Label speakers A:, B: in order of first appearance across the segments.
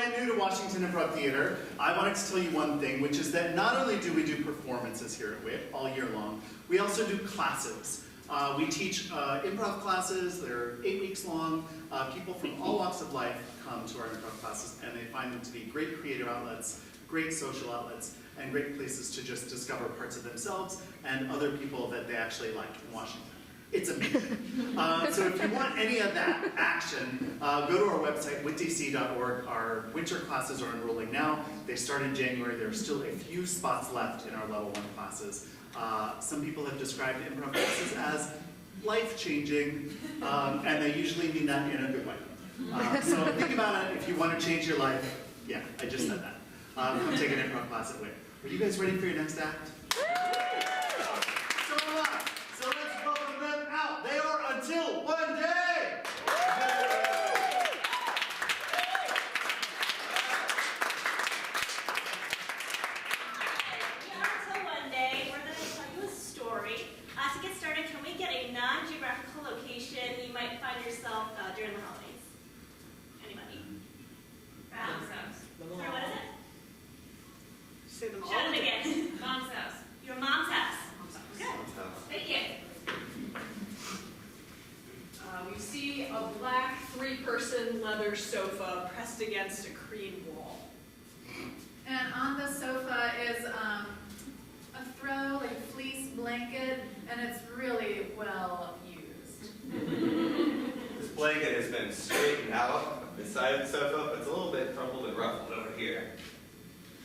A: brand new to Washington Improv Theater, I wanted to tell you one thing, which is that not only do we do performances here at WIP all year long, we also do classes. We teach improv classes. They're 8 weeks long. People from all walks of life come to our improv classes, and they find them to be great creative outlets, great social outlets, and great places to just discover parts of themselves and other people that they actually like in Washington. It's amazing. So if you want any of that action, go to our website, witdc.org. Our winter classes are enrolling now. They start in January. There are still a few spots left in our level 1 classes. Some people have described improv classes as life-changing, and they usually mean that in a good way. So think about it. If you want to change your life, yeah, I just said that. Come take an improv class at WIP. Are you guys ready for your next act? So am I. So let's welcome them out. They are Until One Day.
B: To get started, can we get a non-geographical location you might find yourself during the holidays? Anybody?
C: Mom's house.
B: Sorry, what is it?
C: Say them all.
B: Shout it again.
C: Mom's house.
B: Your mom's house. Good. Thank you.
C: We see a black 3-person leather sofa pressed against a cream wall.
D: And on the sofa is a throw, like a fleece blanket, and it's really well used.
E: This blanket has been straightened out beside the sofa, but it's a little bit crumpled and ruffled over here.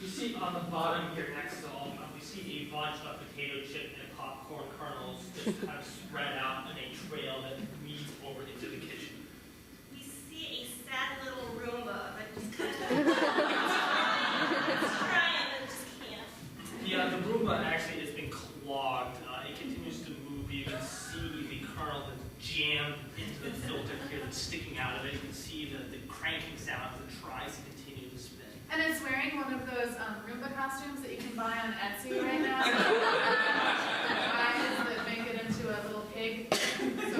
F: You see on the bottom here next to all of them, we see a bunch of potato chip and popcorn kernels just kind of spread out in a trail that leads over into the kitchen.
B: We see a sad little Roomba that just kind of it's trying but just can't.
F: Yeah, the Roomba actually has been clogged. It continues to move. You can see the kernel that's jammed into the filter here that's sticking out of it. You can see the cranking sound as it tries to continue to spin.
D: And it's wearing one of those Roomba costumes that you can buy on Etsy right now. Eyes that make it into a little pig, so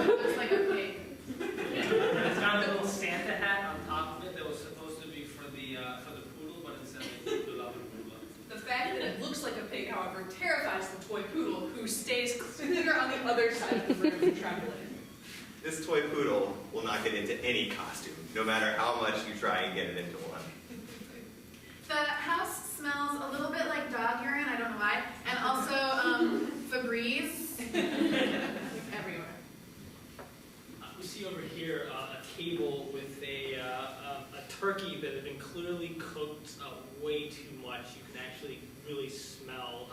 D: it looks like a pig.
F: It's got a little Santa hat on top of it that was supposed to be for the poodle, but instead they put it on the Roomba.
C: The fact that it looks like a pig, however, terrifies the toy poodle, who stays clear on the other side of the room to travel in.
E: This toy poodle will not get into any costume, no matter how much you try and get it into one.
D: The house smells a little bit like dog urine, I don't know why, and also Febreze everywhere.
F: We see over here a table with a turkey that has been clearly cooked way too much. You can actually really smell,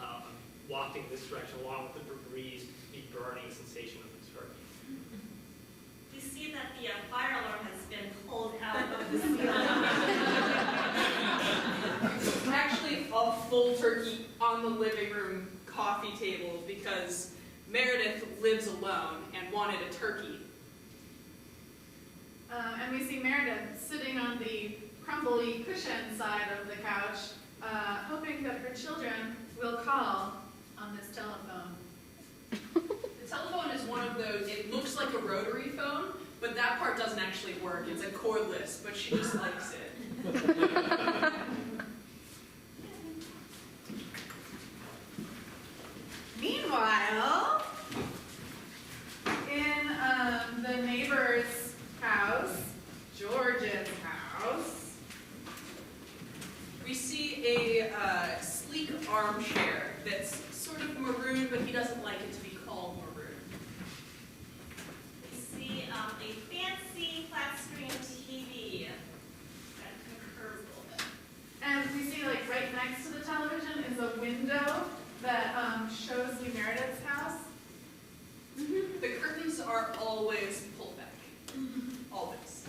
F: wafting this direction along with the Febreze, the burning sensation of the turkey.
B: We see that the fire alarm has been pulled out of the ceiling.
C: It's actually a full turkey on the living room coffee table because Meredith lives alone and wanted a turkey.
D: And we see Meredith sitting on the crumbly cushion side of the couch, hoping that her children will call on this telephone.
C: The telephone is one of those, it looks like a rotary phone, but that part doesn't actually work. It's a cordless, but she just likes it.
D: Meanwhile, in the neighbor's house, George's house,
C: We see a sleek armchair that's sort of maroon, but he doesn't like it to be called maroon.
B: We see a fancy flat-screen TV that kind of curves a little bit.
D: and we see like right next to the television is a window that shows you Meredith's house.
C: The curtains are always pulled back. Always.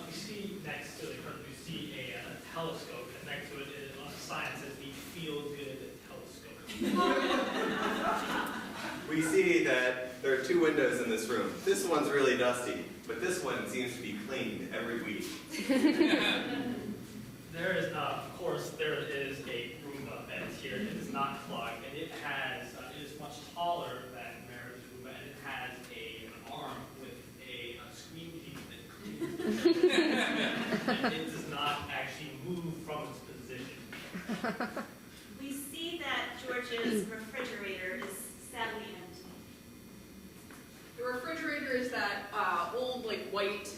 F: We see next to the curtain, we see a telescope, and next to it is a sign that says the Feel Good Telescope.
E: We see that there are 2 windows in this room. This one's really dusty, but this one seems to be cleaned every week.
F: There is, of course, there is a Roomba that is here. It is not clogged, and it is much taller than Meredith's Roomba, and it has an arm with a squeegee that cleans. and it does not actually move from its position.
B: We see that George's refrigerator is sadly empty.
C: The refrigerator is that old, like, white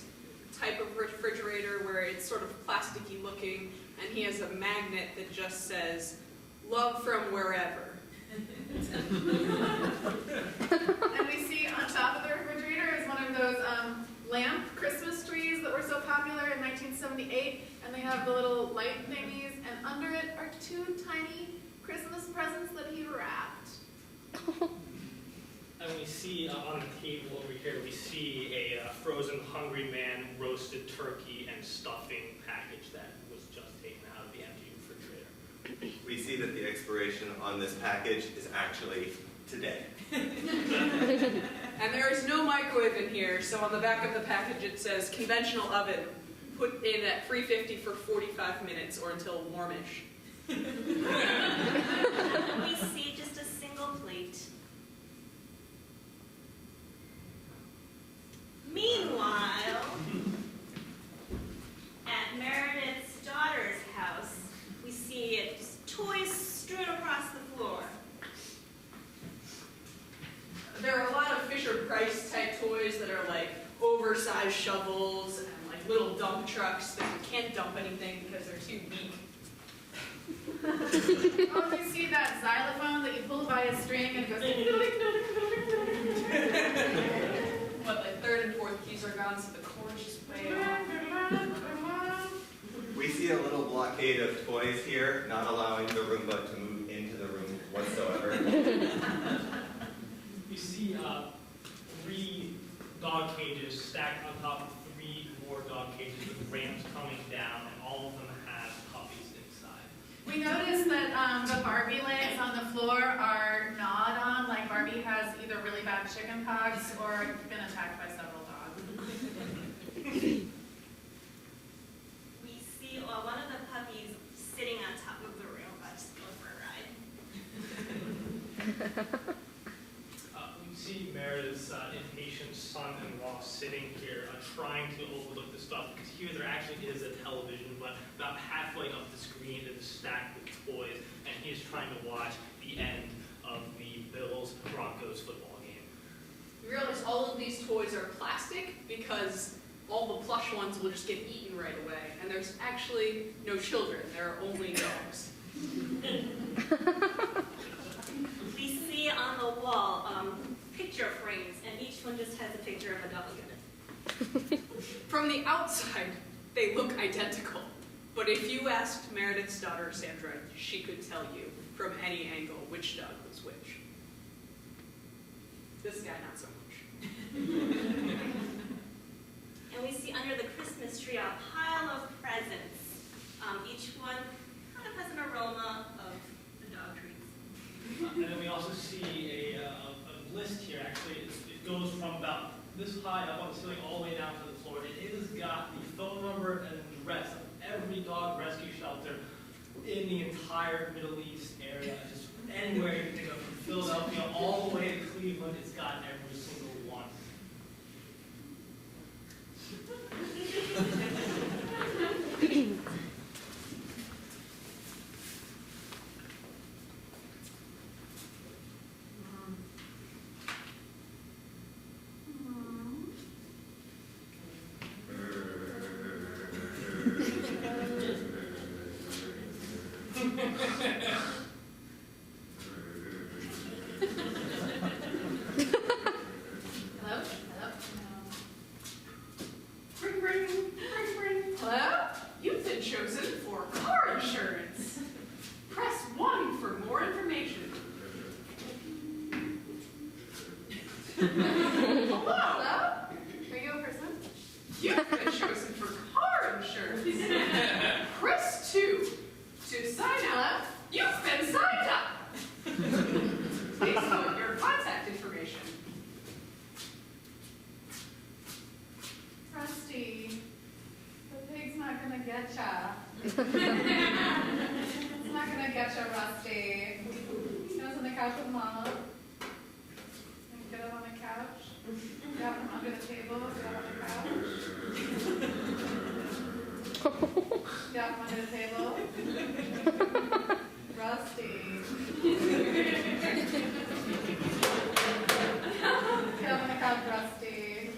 C: type of refrigerator where it's sort of plasticky looking, and he has a magnet that just says, "Love from wherever."
D: And we see on top of the refrigerator is one of those lamp Christmas trees that were so popular in 1978, and they have the little light thingies, and under it are 2 tiny Christmas presents that he wrapped.
F: And we see on the table over here, we see a frozen Hungry Man roasted turkey and stuffing package that was just taken out of the empty refrigerator.
E: We see that the expiration on this package is actually today.
C: And there is no microwave in here, so on the back of the package it says, "Conventional oven, put in at 350 for 45 minutes or until warmish."
B: We see just a single plate. Meanwhile, at Meredith's daughter's house, we see toys strewn across the floor.
C: There are a lot of Fisher-Price type toys that are like oversized shovels and like little dump trucks that can't dump anything because they're too weak.
D: Oh, we see that xylophone that you pull by a string and it goes.
C: But the third and fourth keys are gone, so the chord's just way off.
E: We see a little blockade of toys here, not allowing the Roomba to move into the room whatsoever.
F: We see 3 dog cages stacked on top of 3 more dog cages with ramps coming down, and all of them have puppies inside.
D: We noticed that the Barbie legs on the floor are gnawed on, like Barbie has either really bad chicken pox or been attacked by several dogs.
B: We see one of the puppies sitting on top of the room, just going for a ride.
F: We see Meredith's impatient son-in-law sitting here trying to overlook the stuff, because here there actually is a television, but about halfway up the screen it is stacked with toys, and he is trying to watch the end of the Bills-Broncos football game.
C: You realize all of these toys are plastic because all the plush ones will just get eaten right away. And there's actually no children, there are only dogs.
B: We see on the wall picture frames, and each one just has a picture of a dog in it.
C: From the outside, they look identical. But if you asked Meredith's daughter, Sandra, she could tell you from any angle which dog was which. This guy, not so much.
B: And we see under the Christmas tree a pile of presents. Each one kind of has an aroma of the dog treats.
F: And then we also see a list here, actually. It goes from about this high up on the ceiling all the way down to the floor. It has got the phone number and address of every dog rescue shelter in the entire Middle East area. Just anywhere you can think of, from Philadelphia all the way to Cleveland, it's got every single one.
D: Hello? Hello?
C: Ring, ring, ring, ring. Hello? You've been chosen for car insurance. Press 1 for more information. Hello?
D: Hello? Are you a person?
C: You've been chosen for car insurance. Press 2 to sign up. You've been signed up. Please put your contact information.
D: Rusty, the pig's not gonna get ya. It's not gonna get ya, Rusty. He goes on the couch with Mama. And get up on the couch. Get out from under the table. Get up on the couch. from under the table. Rusty. Get up on the couch, Rusty.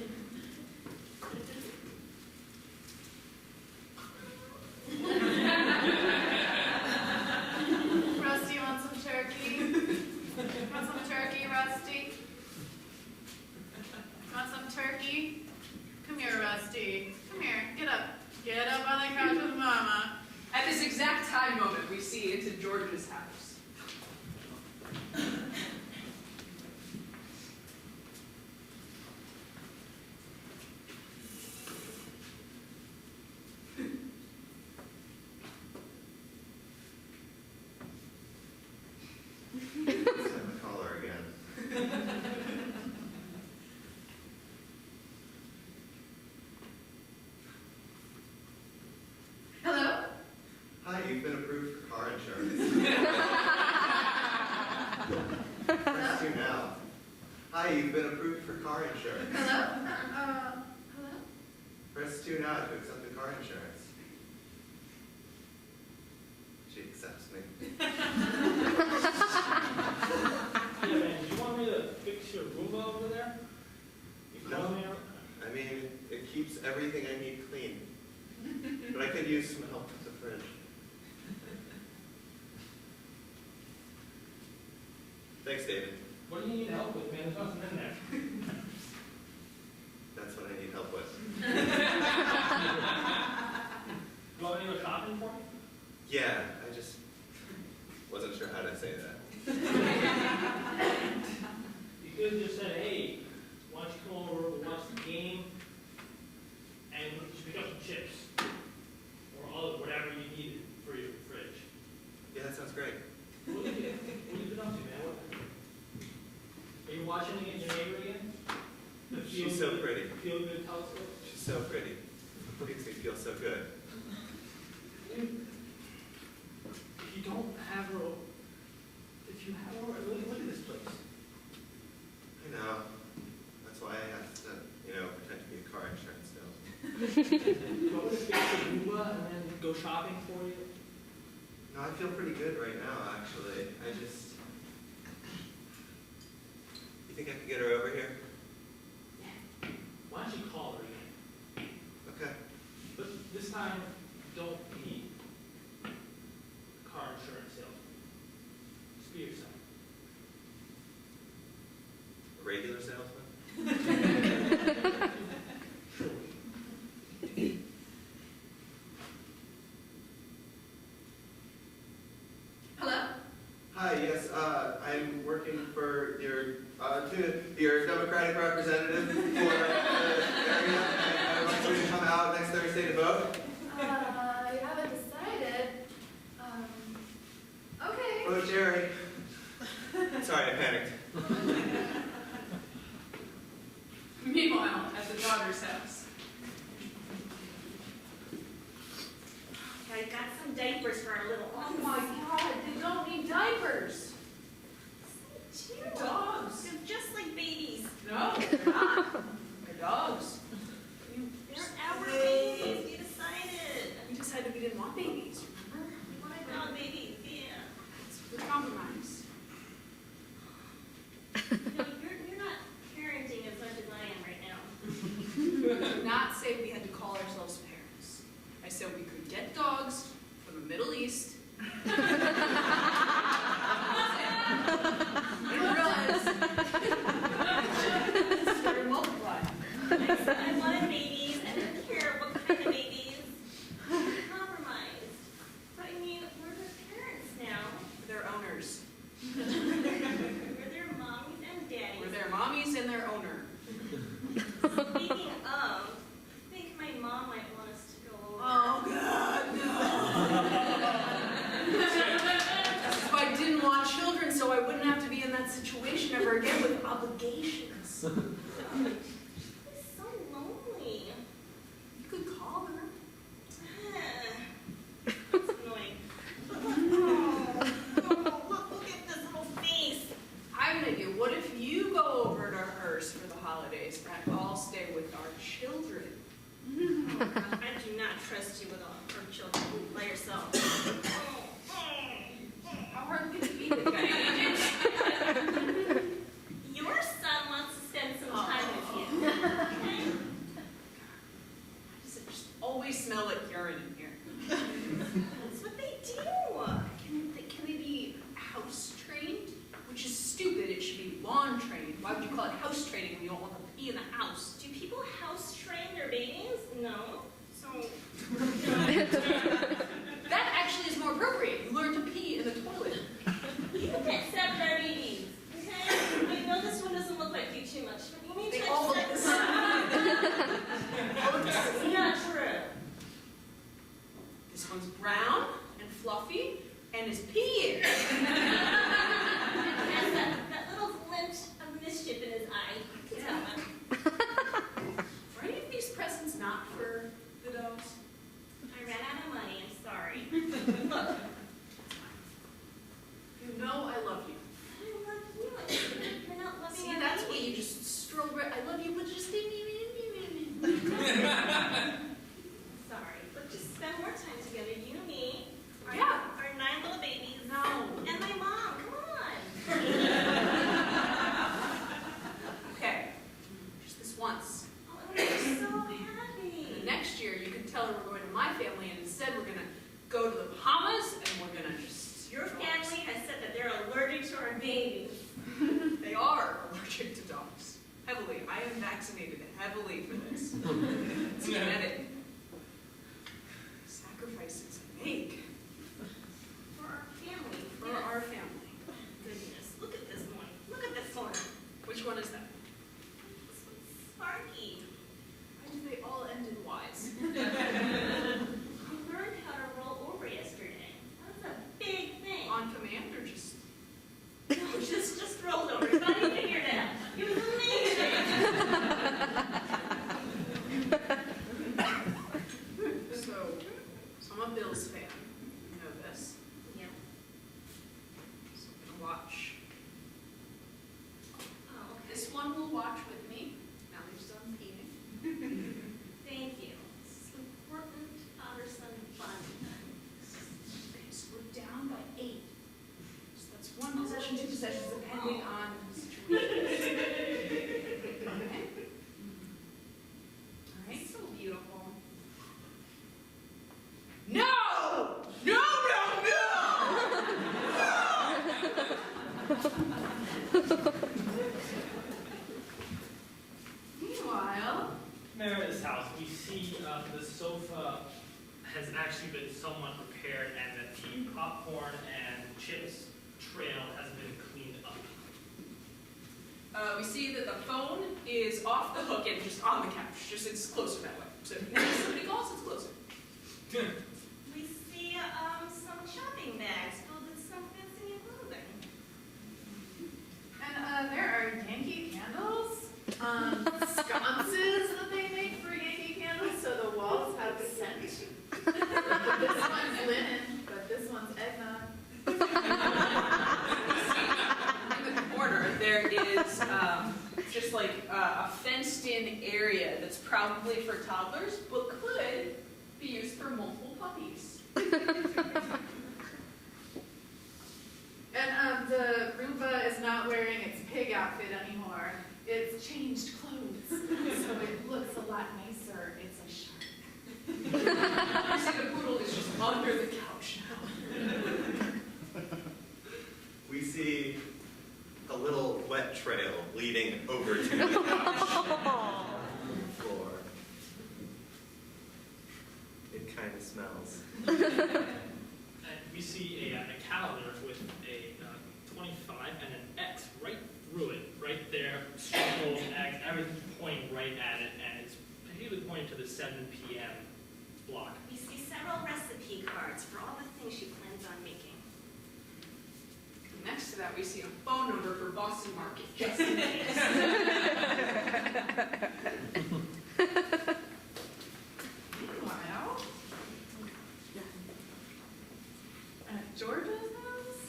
D: Rusty, you want some turkey? Want some turkey, Rusty? Want some turkey? Come here, Rusty. Come here. Get up. Get up on the couch with Mama.
C: At this exact time moment, we see into George's house.
E: Let's have a caller again.
D: Hello?
E: Hi, you've been approved for car insurance. Press 2 now. Hi, you've been approved for car insurance.
D: Hello? Hello?
E: Press 2 now to accept the car insurance. She accepts me.
F: Yeah, man, do you want me to fix your Roomba over there? You
E: No.
F: calling me out?
E: I mean, it keeps everything I need clean. But I could use some help with the fridge. Thanks, David.
F: What do you need help with, man? There's nothing in there.
E: That's what I need help with.
F: You want me to go shopping for me?
E: Yeah, I just wasn't sure how to say that.
F: You could have just said, hey, why don't you come over, we'll watch the game, and just pick up some chips. Or all whatever you needed for your fridge.
E: Yeah, that sounds great.
F: What have you been up to, man? Are you watching against your neighbor again? The
E: She's so pretty.
F: Feel good telescope?
E: She's so pretty. Makes me feel so good.
F: If you don't have her, if you have her, look at this place.
E: I know. That's why I have to, pretend to be a car insurance salesman.
F: You want me to fix the Roomba and then go shopping for you?
E: No, I feel pretty good right now, actually. You think I could get her over here?
F: Why don't you call her again?
E: Okay.
F: But this time, don't be a car insurance salesman. Just be yourself.
E: A regular salesman?
D: Hello?
E: Hi, yes, I'm working for your Democratic representative for the area, and I want you to come out next Thursday to vote.
D: You haven't decided. Okay.
E: Vote Jerry. Sorry, I panicked.
C: Meanwhile, at the daughter's house.
B: I got some diapers for our little
C: Oh my God, they don't need diapers.
B: They're
C: Dogs.
B: They're just like babies.
C: No, they're not. They're dogs.
B: They're our babies. We decided.
C: We decided we didn't want babies, remember?
B: We wanted our babies. Yeah.
C: We compromised.
B: You're not parenting as much as I am right now.
C: I did not say we had to call ourselves parents. I said we could get dogs from the Middle East. I didn't realize they're multiplying.
B: I said I wanted babies. I didn't care what kind of babies. We compromised. But I mean, we're their parents now.
C: They're owners.
B: We're their mommies and daddies.
C: We're their mommies and their owner.
B: Speaking of, I think my mom might want us to go over.
C: Oh God, no! That's why I didn't want children, so I wouldn't have to be in that situation ever again with obligations.
B: It's so lonely.
C: You could call her.
B: That's annoying. Oh, look at this little face.
C: I have an idea. What if you go over to hers for the holidays and I'll stay with our children?
B: I do not trust you with all our children. Liar,
C: we smell like urine in here?
B: That's what they do.
C: Can they be house trained? Which is stupid. It should be lawn trained. Why would you call it house training when you don't want them to pee in the house?
B: Do people house train their babies? No. So,
C: That actually is more appropriate. You learn to pee in the toilet.
B: you can accept our babies, okay? I know this one doesn't look like you too much, but you need
C: They
B: to
C: all look
B: accept
C: the same.
B: It's not true.
C: This one's brown and fluffy and is peeing.
B: He has that little glint of mischief in his eye. You can tell him.
C: Are any of these presents not for the dogs?
B: I ran out of money, I'm sorry. Look,
C: You know I love you.
B: I love you. You're not loving
C: See,
B: our
C: that's what you
B: babies.
C: just stroll right. I love you, but just me.
B: Sorry, but just spend more time together, you and me. Our,
C: Yeah.
B: our 9 little babies.
C: No.
B: And my mom, come on.
C: Okay. Just this once.
B: Oh, I'm so happy.
C: And next year, you can tell her we're going to my family, and instead we're gonna go to the Bahamas, and we're gonna just.
B: Your family has said that they're allergic to our babies.
C: They are allergic to dogs. Heavily. I am vaccinated heavily for this. It's genetic. Sacrifices I make
B: For our family.
C: for
B: Yes.
C: our family.
B: Goodness, look at this one. Look at this one.
C: Which one is that?
B: This one's Sparky.
C: Why do they all end in Y's?
B: I learned how to roll over yesterday. That's a big thing.
C: On command or just?
B: No, just rolled over. But I figured it out. It was amazing.
C: So I'm a Bills fan. You know this.
B: Yeah.
C: So I'm gonna watch.
B: Oh, okay.
C: This one will watch with me. Now they've done peeing.
B: Thank you. This is important father-son bonding time.
C: Okay, so we're down by 8. So that's 1 possession, 2 possessions, depending on the situation. Okay. All right.
B: So beautiful.
C: No! No, no,
D: Meanwhile,
F: Meredith's house, we see the sofa has actually been somewhat repaired and that the popcorn and chips trail has been cleaned up.
C: We see that the phone is off the hook and just on the couch. Just it's closer that way. So if somebody calls, it's closer.
B: We see some shopping bags filled with some fancy new clothing.
D: and there are Yankee candles, sconces that they make for Yankee candles, so the walls have scent. This one's linen, but this one's eggnog.
C: In the corner, there is just like a fenced-in area that's probably for toddlers, but could be used for multiple puppies.
D: And the Roomba is not wearing its pig outfit anymore. It's changed clothes, so it looks a lot nicer. It's a shark.
C: You see the poodle is just under the couch now.
E: We see a little wet trail leading over to the couch floor. It kind of smells.
F: And we see a calendar with a 25 and an X right through it, right there, circle, X, everything's pointing right at it, and it's particularly pointing to the 7 p.m. block.
B: We see several recipe cards for all the things she plans on making.
C: Next to that, we see a phone number for Boston Market, just in case.
D: Meanwhile, at George's house,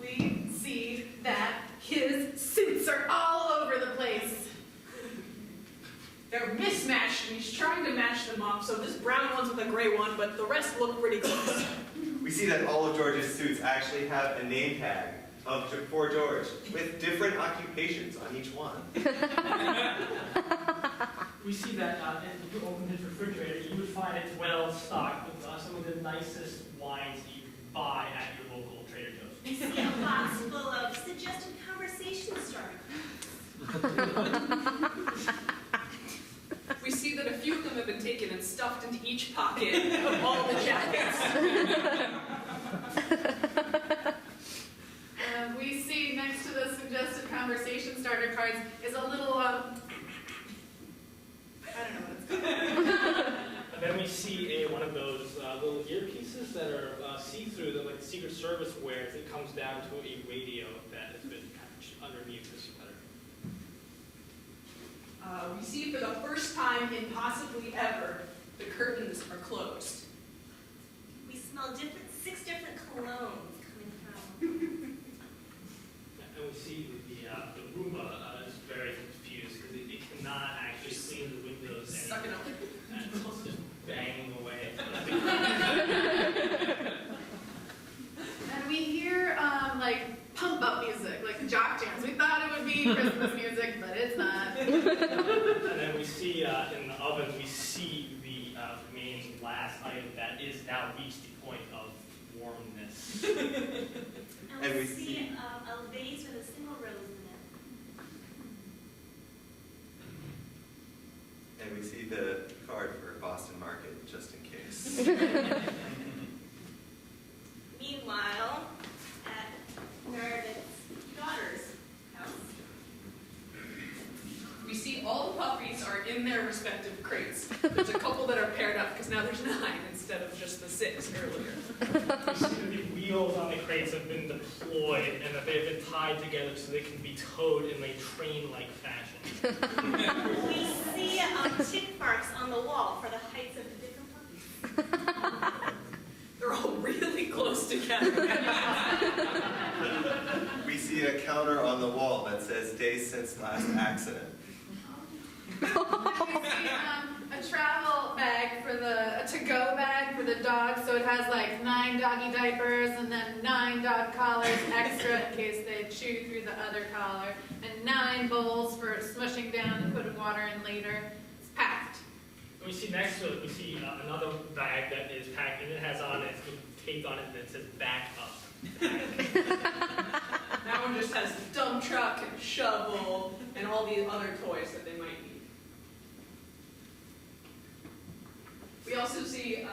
D: we see that his suits are all over the place.
C: They're mismatched, and he's trying to match them up, so this brown one's with a gray one, but the rest look pretty close.
E: We see that all of George's suits actually have a name tag for George with different occupations on each one.
F: We see that if you open his refrigerator, you would find it's well stocked with some of the nicest wines that you can buy at your local Trader Joe's.
B: We see a box full of suggested conversation starters.
C: We see that a few of them have been taken and stuffed into each pocket of all the jackets.
D: We see next to the suggested conversation starter cards is a little, I don't know what it's called.
F: And then we see one of those little earpieces that are see-through, that like the Secret Service wears. It comes down to a radio that has been attached underneath this sweater.
C: We see for the first time in possibly ever, the curtains are closed.
B: We smell 6 different colognes coming from.
F: And we see the Roomba is very confused because it cannot actually clean the windows
C: Sucking up.
F: and it's just banging away.
D: And we hear, like, pump up music, like jock jams. We thought it would be Christmas music, but it's not.
F: And then we see in the oven, we see the remaining last item that is now reached the point of warmness.
B: And we see a vase with a single rose in it.
E: And we see the card for Boston Market, just in case.
B: Meanwhile, at Meredith's daughter's house,
C: We see all the puppies are in their respective crates. There's a couple that are paired up because now there's 9 instead of just the 6 earlier.
F: We see that the wheels on the crates have been deployed and that they have been tied together so they can be towed in a train-like fashion.
B: we see tick marks on the wall for the heights of the different puppies.
C: They're all really close together.
E: We see a counter on the wall that says days since last accident.
D: We see a travel bag for a to-go bag for the dog, so it has like 9 doggy diapers and then 9 dog collars extra in case they chew through the other collar, and 9 bowls for smushing down and putting water in later. It's packed.
F: And we see next to it, we see another bag that is packed and it has on it, with tape on it that says back up.
C: That one just has the dump truck and shovel and all the other toys that they might need. We also see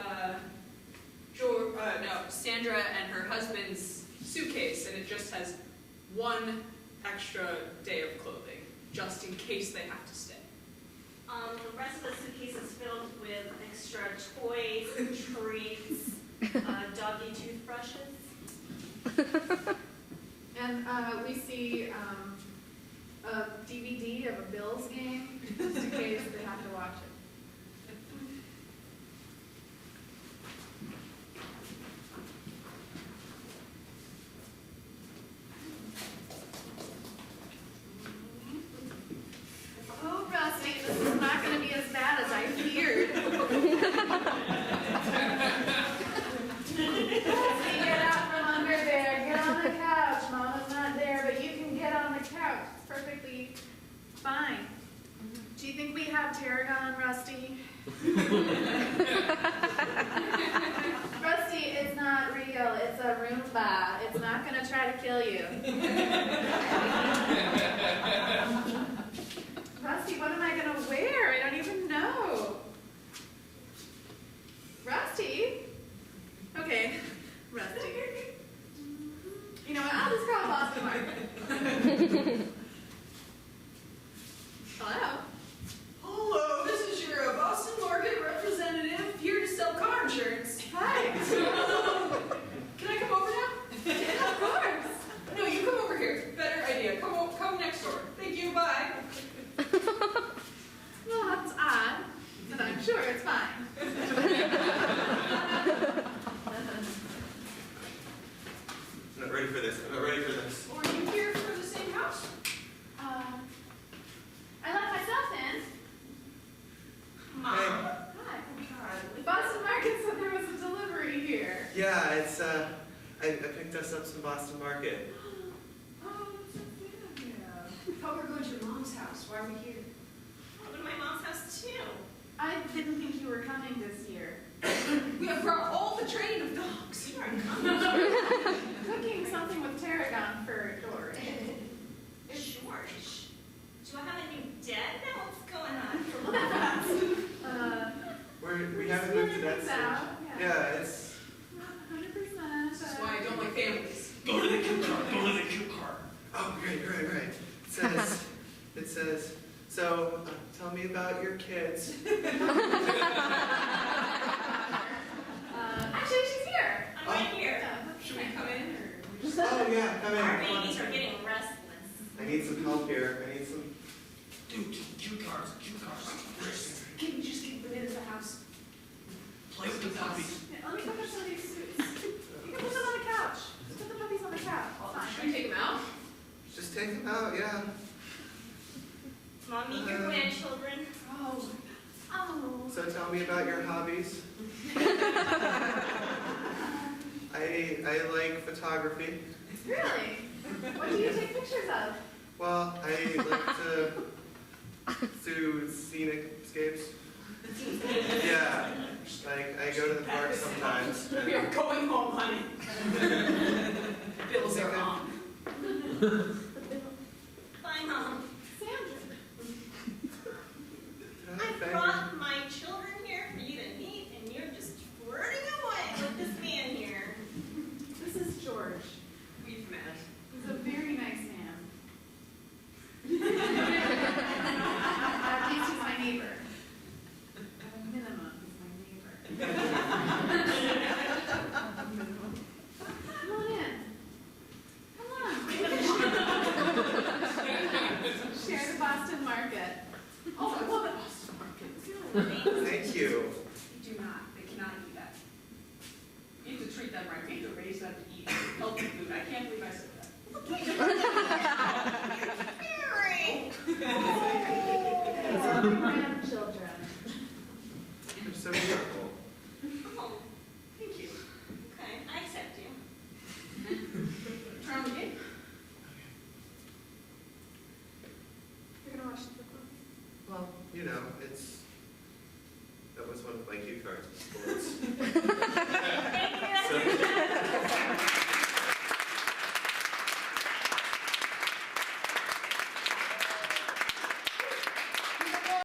C: Sandra and her husband's suitcase, and it just has 1 extra day of clothing, just in case they have to stay.
B: The rest of the suitcase is filled with extra toys, treats, doggy toothbrushes.
D: And we see a DVD of a Bills game, just in case they have to watch it. Oh, Rusty, this is not going to be as bad as I feared. Rusty, get out from under there. Get on the couch. Mama's not there, but you can get on the couch. It's perfectly fine. Do you think we have tarragon, Rusty? Rusty, it's not real. It's a Roomba. It's not going to try to kill you. Rusty, what am I going to wear? I don't even know. Rusty? Okay, Rusty. You know what? I'll just call Boston Market. Hello?
C: Hello, this is your Boston Market representative here to sell car insurance.
D: Hi.
C: Can I come over now?
D: Yeah, of course.
C: No, you come over here. Better idea. Come next door. Thank you. Bye.
D: Well, that's odd, but I'm sure it's fine.
E: I'm not ready for this. I'm not ready for this.
C: Or are you here for the same house?
D: I let myself in.
E: Hey.
D: Hi. The Boston Market said there was a delivery here.
E: Yeah, it's I picked us up some Boston Market.
C: Oh, that's so good. Yeah. Thought we were going to your mom's house. Why are we here?
B: We're to my mom's house too.
D: I didn't think you were coming this year.
C: We have brought all the training of dogs.
B: You are coming.
D: Cooking something with tarragon for George.
B: George, do I have a new dad now? What's going on?
E: We haven't moved to that
D: Things
E: stage.
D: out,
E: Yeah, it's,
D: 100%.
C: This is why I don't like families.
F: Go to the cue card, go to the cue card.
E: oh, right. It says, so, tell me about your kids.
D: Actually, she's here.
B: I'm right here.
D: Yeah,
C: Should we come in or?
E: Oh, yeah, come in.
B: Our
E: come on.
B: babies are getting restless.
E: I need some help here. I need some.
F: Dude, cue cards, cue cards.
C: Can we just get them into the house?
F: Play with the puppies.
D: Yeah, let me put some of these suits. You can put them on the couch. Just put the puppies on the couch. It's
C: Should
D: fine.
C: we take them out?
E: Just take them out, yeah.
B: Mom, meet your grandchildren.
D: Oh. Oh.
E: So tell me about your hobbies. I like photography.
D: Really? What do you take pictures of?
E: Well, I like to do scenic escapes. Yeah, like I go to the park sometimes.
C: We are going home, honey. Bills are on.
B: Bye, Mom.
D: Sandra.
B: I brought my children here for you to meet, and you're just flirting away with this man here.
D: This is George.
C: We've met.
D: He's a very nice man. At least he's my neighbor. At a minimum, he's my neighbor. Come on in. Come on. Share the Boston market.
C: Oh, I love the Boston market.
E: Thank you.
C: They do not. They cannot eat that. You have to treat them right. We have to raise them to eat healthy food. I can't believe I said that.
B: Mary!
D: These are my grandchildren.
E: You're so beautiful.
B: Oh,
C: Thank you.
B: okay, I accept you.
C: Turn on the game.
D: You're gonna watch the football?
E: Well, you know, that was one of my cue cards. Sports.
B: Thank you.
E: So,